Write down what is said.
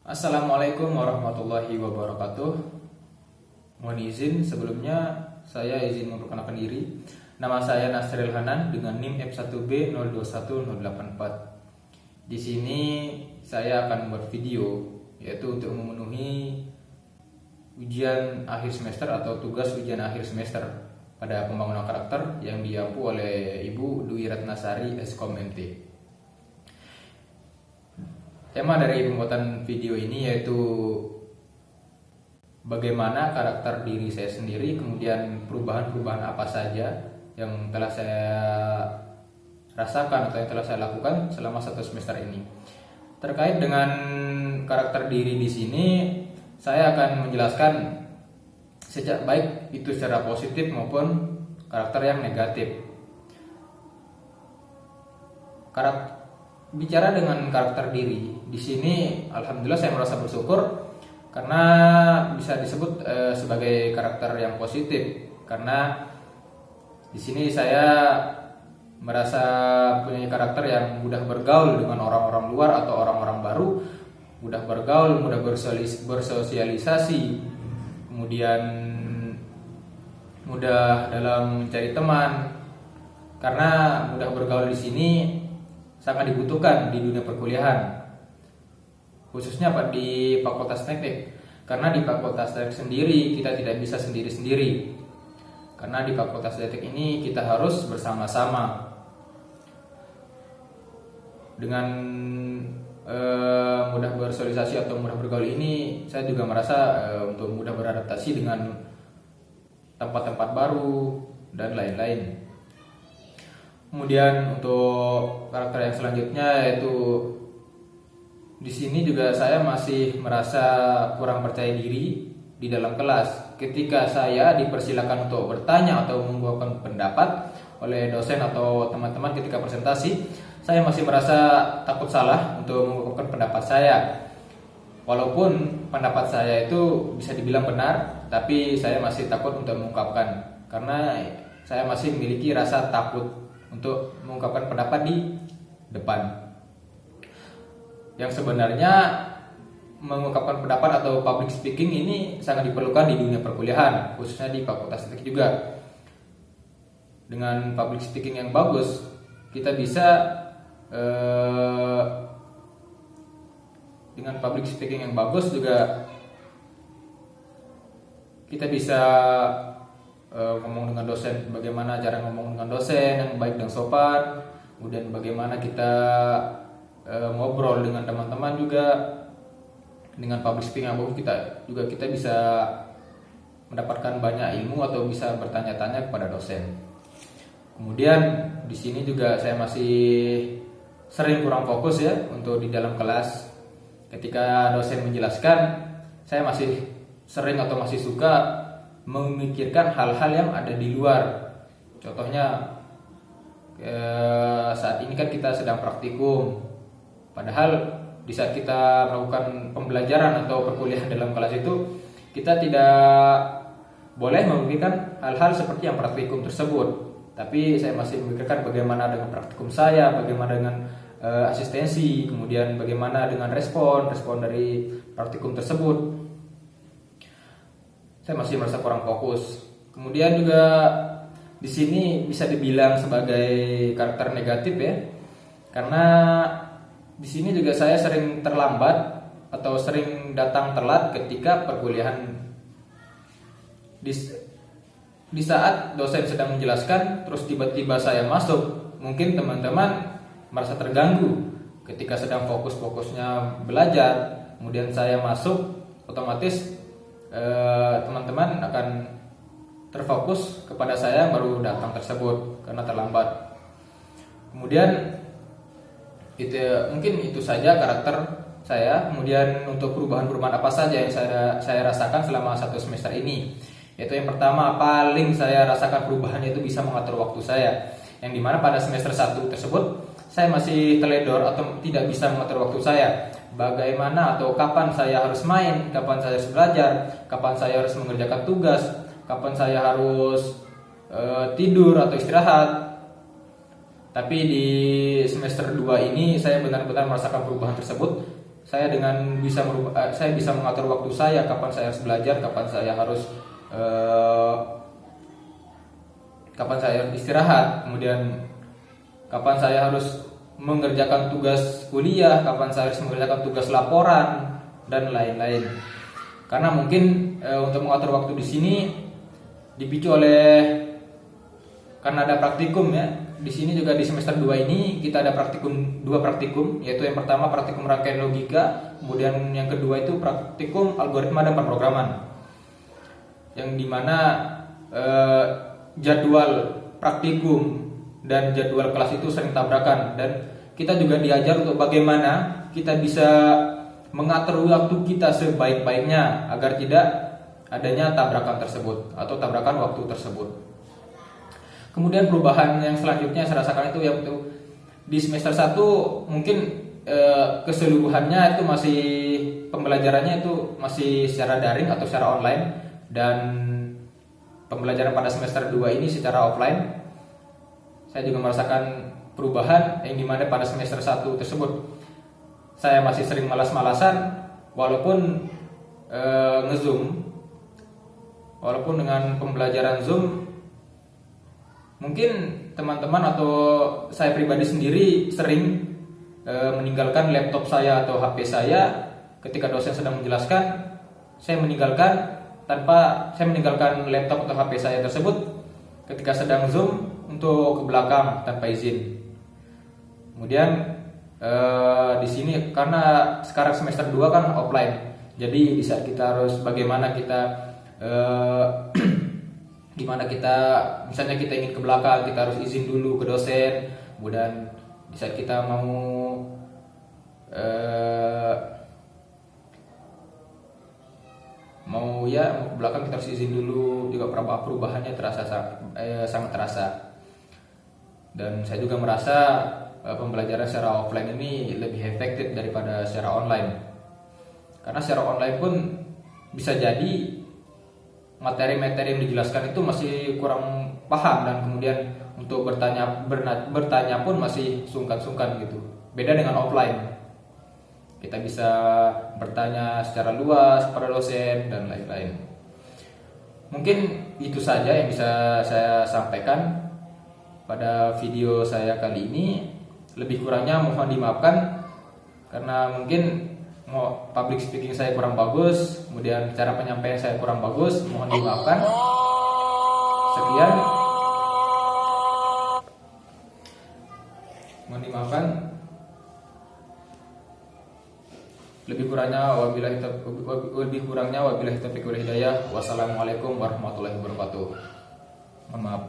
Assalamualaikum warahmatullahi wabarakatuh. Mohon izin sebelumnya saya izin memperkenalkan diri. Nama saya Nasril Hanan dengan NIM F1B021084. Di sini saya akan membuat video yaitu untuk memenuhi ujian akhir semester atau tugas ujian akhir semester pada pembangunan karakter yang diampu oleh Ibu Dwi Ratnasari Eskom MT. Tema dari pembuatan video ini yaitu bagaimana karakter diri saya sendiri, kemudian perubahan-perubahan apa saja yang telah saya rasakan atau yang telah saya lakukan selama satu semester ini. Terkait dengan karakter diri di sini, saya akan menjelaskan sejak baik itu secara positif maupun karakter yang negatif. Bicara dengan karakter diri, di sini alhamdulillah saya merasa bersyukur karena bisa disebut sebagai karakter yang positif, karena di sini saya merasa punya karakter yang mudah bergaul dengan orang-orang luar atau orang-orang baru, mudah bergaul, mudah bersosialisasi, kemudian mudah dalam mencari teman. Karena mudah bergaul di sini sangat dibutuhkan di dunia perkuliahan, khususnya di Fakultas Teknik. Karena di Fakultas Teknik sendiri kita tidak bisa sendiri-sendiri, karena di Fakultas Teknik ini kita harus bersama-sama. Dengan mudah bersosialisasi atau mudah bergaul ini, saya juga merasa untuk mudah beradaptasi dengan tempat-tempat baru dan lain-lain. Kemudian untuk karakter yang selanjutnya yaitu di sini juga saya masih merasa kurang percaya diri di dalam kelas. Ketika saya dipersilakan untuk bertanya atau mengungkapkan pendapat oleh dosen atau teman-teman ketika presentasi, saya masih merasa takut salah untuk mengungkapkan pendapat saya. Walaupun pendapat saya itu bisa dibilang benar, tapi saya masih takut untuk mengungkapkan karena saya masih memiliki rasa takut untuk mengungkapkan pendapat di depan. Yang sebenarnya mengungkapkan pendapat atau public speaking ini sangat diperlukan di dunia perkuliahan, khususnya di Fakultas Teknik juga. Dengan public speaking yang bagus, kita bisa dengan public speaking yang bagus juga kita bisa ngomong dengan dosen, bagaimana cara ngomong dengan dosen yang baik dan sopan, kemudian bagaimana kita ngobrol dengan teman-teman juga. Dengan public speaking yang bagus kita bisa mendapatkan banyak ilmu atau bisa bertanya-tanya kepada dosen. Kemudian di sini juga saya masih sering kurang fokus ya untuk di dalam kelas. Ketika dosen menjelaskan, saya masih sering atau masih suka memikirkan hal-hal yang ada di luar. Contohnya saat ini kan kita sedang praktikum, padahal di saat kita melakukan pembelajaran atau perkuliahan dalam kelas itu, kita tidak boleh memikirkan hal-hal seperti yang praktikum tersebut. Tapi saya masih memikirkan bagaimana dengan praktikum saya, bagaimana dengan asistensi, kemudian bagaimana dengan respon dari praktikum tersebut. Saya masih merasa kurang fokus. Kemudian juga di sini bisa dibilang sebagai karakter negatif ya, karena di sini juga saya sering terlambat atau sering datang telat ketika perkuliahan. Di saat dosen sedang menjelaskan, terus tiba-tiba saya masuk, mungkin teman-teman merasa terganggu ketika sedang fokus-fokusnya belajar. Kemudian saya masuk, otomatis teman-teman akan terfokus kepada saya yang baru datang tersebut karena terlambat. Kemudian mungkin itu saja karakter saya. Kemudian untuk perubahan-perubahan apa saja yang saya rasakan selama satu semester ini, yaitu yang pertama paling saya rasakan perubahannya itu bisa mengatur waktu saya, yang dimana pada semester 1 tersebut saya masih teledor atau tidak bisa mengatur waktu saya. Bagaimana atau kapan saya harus main, kapan saya harus belajar, kapan saya harus mengerjakan tugas, kapan saya harus tidur atau istirahat. Tapi di semester 2 ini saya benar-benar merasakan perubahan tersebut. saya bisa mengatur waktu saya, kapan saya harus belajar, kapan saya harus istirahat, kemudian kapan saya harus mengerjakan tugas kuliah, kapan saya harus mengerjakan tugas laporan dan lain-lain. Karena mungkin untuk mengatur waktu di sini dipicu oleh karena ada praktikum ya. Di sini juga di semester 2 ini kita ada dua praktikum, yaitu yang pertama praktikum rangkaian logika, kemudian yang kedua itu praktikum algoritma dan pemrograman. Yang dimana jadwal praktikum dan jadwal kelas itu sering tabrakan, dan kita juga diajar untuk bagaimana kita bisa mengatur waktu kita sebaik-baiknya agar tidak adanya tabrakan tersebut atau tabrakan waktu tersebut. Kemudian perubahan yang selanjutnya saya rasakan itu yaitu di semester 1 mungkin keseluruhannya itu masih pembelajarannya itu masih secara daring atau secara online, dan pembelajaran pada semester 2 ini secara offline. Saya juga merasakan perubahan yang dimana pada semester 1 tersebut saya masih sering malas-malasan walaupun nge-zoom, walaupun dengan pembelajaran Zoom mungkin teman-teman atau saya pribadi sendiri sering meninggalkan laptop saya atau HP saya ketika dosen sedang menjelaskan. Saya meninggalkan laptop atau HP saya tersebut ketika sedang Zoom untuk ke belakang tanpa izin. Kemudian di sini karena sekarang semester 2 kan offline, jadi di saat kita harus bagaimana kita misalnya kita ingin ke belakang, kita harus izin dulu ke dosen. Kemudian di saat kita mau ke belakang kita harus izin dulu, juga perubahannya sangat terasa. Dan saya juga merasa pembelajaran secara offline ini lebih efektif daripada secara online. Karena secara online pun bisa jadi materi-materi yang dijelaskan itu masih kurang paham, dan kemudian untuk bertanya pun masih sungkan-sungkan gitu. Beda dengan offline, kita bisa bertanya secara luas pada dosen dan lain-lain. Mungkin itu saja yang bisa saya sampaikan pada video saya kali ini. Lebih kurangnya mohon dimaafkan karena mungkin public speaking saya kurang bagus, kemudian cara penyampaian saya kurang bagus, mohon dimaafkan. Sekian, mohon dimaafkan. Lebih kurangnya wabillahi taufiq wal hidayah. Wassalamualaikum warahmatullahi wabarakatuh. Mohon maaf.